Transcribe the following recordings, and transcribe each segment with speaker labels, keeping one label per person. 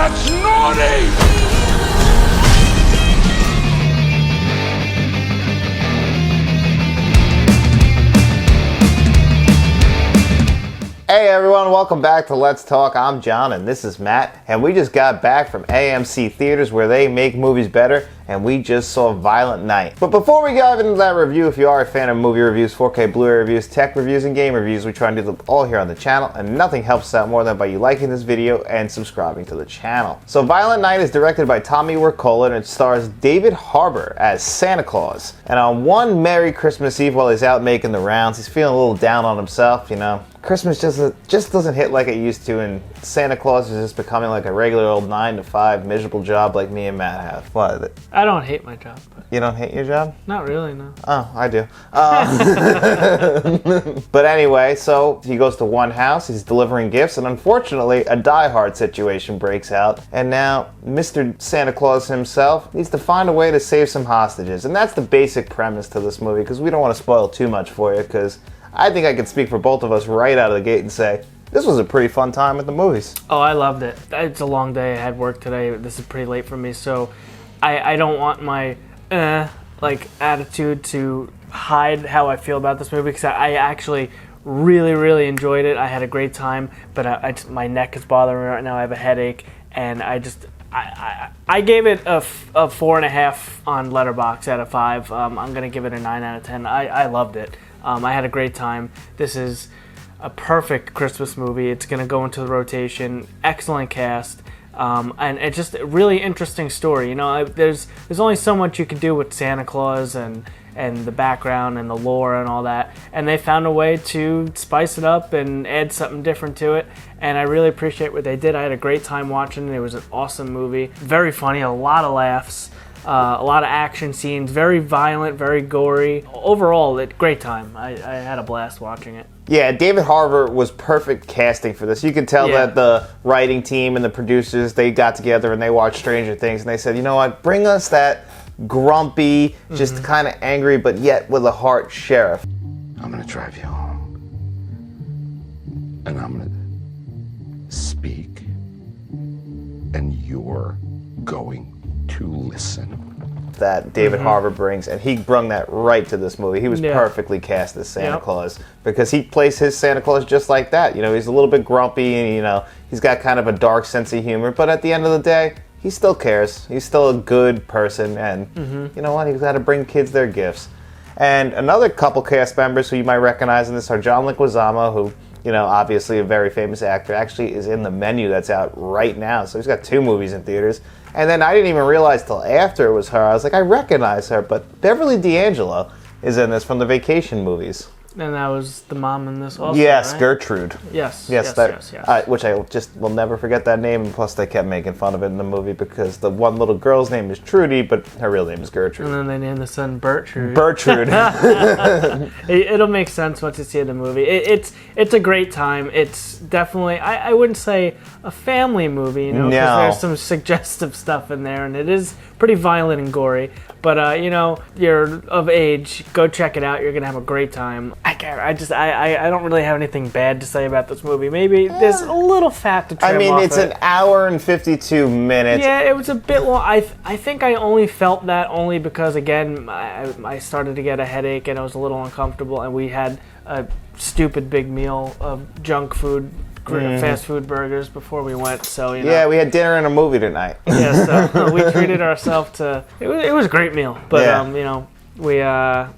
Speaker 1: That's naughty!
Speaker 2: Hey everyone, welcome back to Let's Talk. I'm John and this is Matt, and we just got back from AMC Theaters where they make movies better, and we just saw Violent Night. But before we dive into that review, if you are a fan of movie reviews, 4K Blu-ray reviews, tech reviews, and game reviews, we try and do them all here on the channel, and nothing helps us out more than by you liking this video and subscribing to the channel. So Violent Night is directed by Tommy Wirkola, and it stars David Harbour as Santa Claus. And on one Merry Christmas Eve while he's out making the rounds, he's feeling a little down on himself, you know. Christmas just doesn't hit like it used to, and Santa Claus is just becoming like a regular old 9-to-5 miserable job like me and Matt have. What?
Speaker 3: I don't hate my job. But
Speaker 2: You don't hate your job?
Speaker 3: not really, no.
Speaker 2: Oh, I do. But anyway, so he goes to one house, he's delivering gifts, and unfortunately, a die-hard situation breaks out, and now Mr. Santa Claus himself needs to find a way to save some hostages. And that's the basic premise to this movie, because we don't want to spoil too much for you, because I think I can speak for both of us right out of the gate and say, this was a pretty fun time at the movies.
Speaker 3: Oh, I loved it. It's a long day. I had work today. This is pretty late for me, so I don't want my attitude to hide how I feel about this movie, because I actually really enjoyed it. I had a great time, but my neck is bothering me right now. I have a headache, and I gave it a 4.5 on Letterboxd out of 5. I'm gonna give it a 9 out of 10. I loved it. I had a great time. This is a perfect Christmas movie. It's going to go into the rotation. Excellent cast. And it's just a really interesting story. You know, there's only so much you can do with Santa Claus and the background and the lore and all that. And they found a way to spice it up and add something different to it. And I really appreciate what they did. I had a great time watching it. It was an awesome movie. Very funny, a lot of laughs. A lot of action scenes, very violent, very gory. Overall, great time. I had a blast watching it.
Speaker 2: Yeah, David Harbour was perfect casting for this. You could tell that the writing team and the producers, they got together and they watched Stranger Things and they said, you know what, bring us that grumpy, just kind of angry, but yet with a heart sheriff.
Speaker 1: I'm gonna drive you home. And I'm gonna speak. And you're going to listen.
Speaker 2: That David Harbour brings, and he brung that right to this movie. He was perfectly cast as Santa Claus, because he plays his Santa Claus just like that. You know, he's a little bit grumpy, and you know, he's got kind of a dark sense of humor, but at the end of the day, he still cares. He's still a good person, and you know what? He's got to bring kids their gifts. And another couple cast members who you might recognize in this are John Leguizamo, who, you know, obviously a very famous actor, actually is in The Menu that's out right now. So he's got 2 movies in theaters. And then I didn't even realize till after it was her. I was like, I recognize her, but Beverly D'Angelo is in this from the Vacation movies.
Speaker 3: And that was the mom in this also,
Speaker 2: Yes,
Speaker 3: right?
Speaker 2: Gertrude.
Speaker 3: Yes.
Speaker 2: Which I just will never forget that name, and plus they kept making fun of it in the movie because the one little girl's name is Trudy, but her real name is Gertrude.
Speaker 3: And then they named the son Bertrude.
Speaker 2: Bertrude.
Speaker 3: It'll make sense once you see the movie. It's a great time. It's definitely, I wouldn't say a family movie, you know, because there's some suggestive stuff in there, and it is pretty violent and gory. But, you know, you're of age, go check it out. You're going to have a great time. I don't really have anything bad to say about this movie. Maybe there's a little fat to trim off
Speaker 2: it's an hour and 52 minutes.
Speaker 3: Yeah, it was a bit long. I think I only felt that only because, again, I started to get a headache and I was a little uncomfortable, and we had a stupid big meal of junk food, fast food burgers before we went. So, you know.
Speaker 2: Yeah, we had dinner and a movie tonight.
Speaker 3: Yeah, so we treated ourselves to. It was a great meal, but you know, we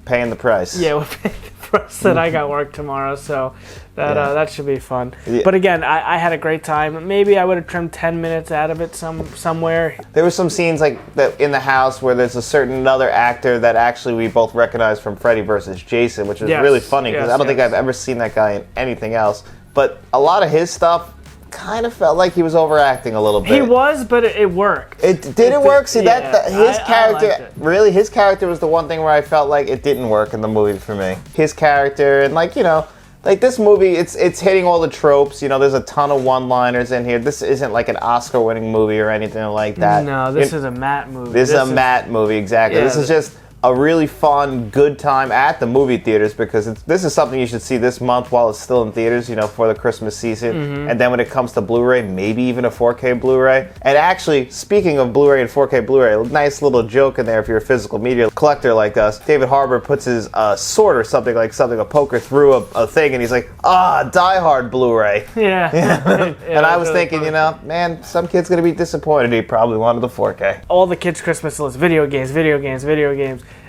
Speaker 2: paying the price.
Speaker 3: Yeah, we're paying the price, and I got work tomorrow, so that should be fun. Yeah. But again, I had a great time. Maybe I would have trimmed 10 minutes out of it somewhere.
Speaker 2: There were some scenes like that in the house where there's a certain other actor that actually we both recognize from Freddy vs. Jason, which was really funny because I don't think I've ever seen that guy in anything else. But a lot of his stuff kind of felt like he was overacting a little bit.
Speaker 3: He was, but it worked.
Speaker 2: Did it work? See, his character, really, his character was the one thing where I felt like it didn't work in the movie for me. His character, and like, you know, like this movie, it's hitting all the tropes. You know, there's a ton of one-liners in here. This isn't like an Oscar-winning movie or anything like that.
Speaker 3: No, this is a Matt movie.
Speaker 2: This is a Matt movie, exactly.
Speaker 3: Yeah,
Speaker 2: this is just a really fun, good time at the movie theaters, because this is something you should see this month while it's still in theaters, for the Christmas season. And then when it comes to Blu-ray, maybe even a 4K Blu-ray. And actually, speaking of Blu-ray and 4K Blu-ray, a nice little joke in there if you're a physical media collector like us. David Harbour puts his sword or something, a poker through a thing, and he's like, Die Hard Blu-ray.
Speaker 3: Yeah.
Speaker 2: And I was thinking, man, some kid's going to be disappointed. He probably wanted the 4K.
Speaker 3: All the kids' Christmas list, video games,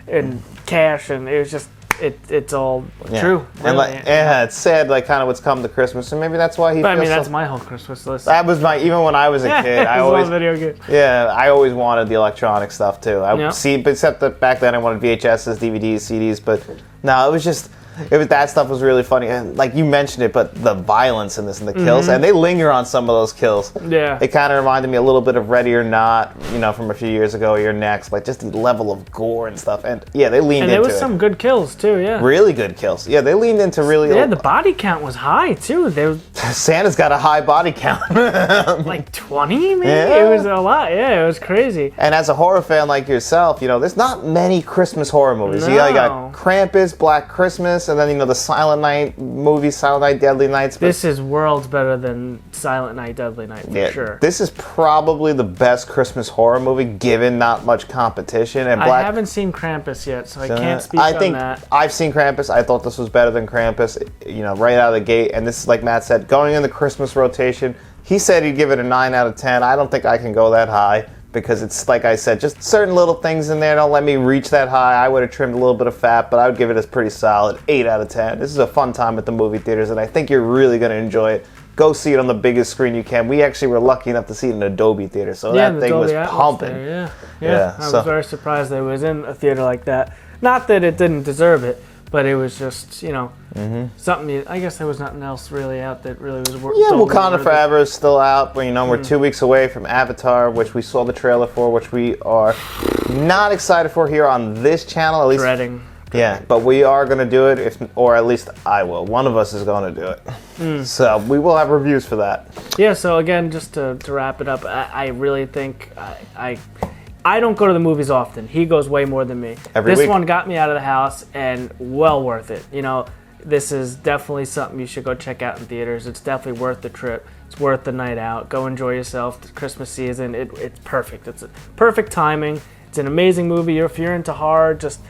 Speaker 3: and cash, and it was just, it's all true. Really.
Speaker 2: And it's sad, kind of what's come to Christmas, and maybe that's why he.
Speaker 3: But
Speaker 2: feels
Speaker 3: that's my whole Christmas list.
Speaker 2: That was even when I was a kid. I always
Speaker 3: video games.
Speaker 2: Yeah, I always wanted the electronic stuff too. Except that back then I wanted VHSs, DVDs, CDs, but no, that stuff was really funny, and like you mentioned it, but the violence in this and the kills, and they linger on some of those kills.
Speaker 3: Yeah,
Speaker 2: it kind of reminded me a little bit of Ready or Not, from a few years ago. Or You're Next, like just the level of gore and stuff. And yeah, they leaned into it.
Speaker 3: And there was some good kills too. Yeah,
Speaker 2: really good kills. Yeah, they leaned into really.
Speaker 3: Yeah, the body count was high too.
Speaker 2: Santa's got a high body count,
Speaker 3: like 20 maybe.
Speaker 2: Yeah.
Speaker 3: It was a lot. Yeah, it was crazy.
Speaker 2: And as a horror fan like yourself, there's not many Christmas horror movies.
Speaker 3: No.
Speaker 2: You got Krampus, Black Christmas, and then the Silent Night movies, Silent Night, Deadly Nights.
Speaker 3: This is worlds better than Silent Night, Deadly Night, for sure.
Speaker 2: This is probably the best Christmas horror movie, given not much competition. And
Speaker 3: I haven't seen Krampus yet, so I can't speak on that.
Speaker 2: I've seen Krampus. I thought this was better than Krampus, right out of the gate. And this is, like Matt said, going in the Christmas rotation. He said he'd give it a 9 out of 10. I don't think I can go that high, because it's, like I said, just certain little things in there don't let me reach that high. I would have trimmed a little bit of fat, but I would give it a pretty solid 8 out of 10. This is a fun time at the movie theaters, and I think you're really going to enjoy it. Go see it on the biggest screen you can. We actually were lucky enough to see it in Adobe Theater, so that thing was pumping.
Speaker 3: Yeah. I was very surprised that it was in a theater like that. Not that it didn't deserve it, but it was just, something. I guess there was nothing else really out that really was worth.
Speaker 2: Yeah, Wakanda Forever is still out, but we're 2 weeks away from Avatar, which we saw the trailer for, which we are not excited for here on this channel. At least
Speaker 3: dreading.
Speaker 2: Yeah, but we are going to do it, or at least I will. One of us is going to do it. So we will have reviews for that.
Speaker 3: Yeah. So again, just to wrap it up, I really think I don't go to the movies often. He goes way more than me. This one got me out of the house, and well worth it. This is definitely something you should go check out in theaters. It's definitely worth the trip. It's worth the night out. Go enjoy yourself. The Christmas season, it's perfect. It's a perfect timing. It's an amazing movie. If you're into horror, just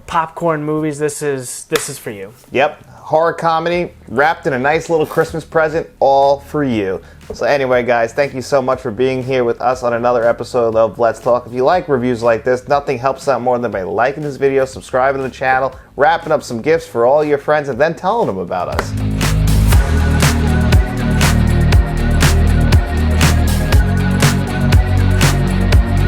Speaker 3: popcorn movies, this is for you.
Speaker 2: Yep. Horror comedy wrapped in a nice little Christmas present, all for you. So anyway, guys, thank you so much for being here with us on another episode of Let's Talk. If you like reviews like this, nothing helps out more than by liking this video, subscribing to the channel, wrapping up some gifts for all your friends, and then telling them about us.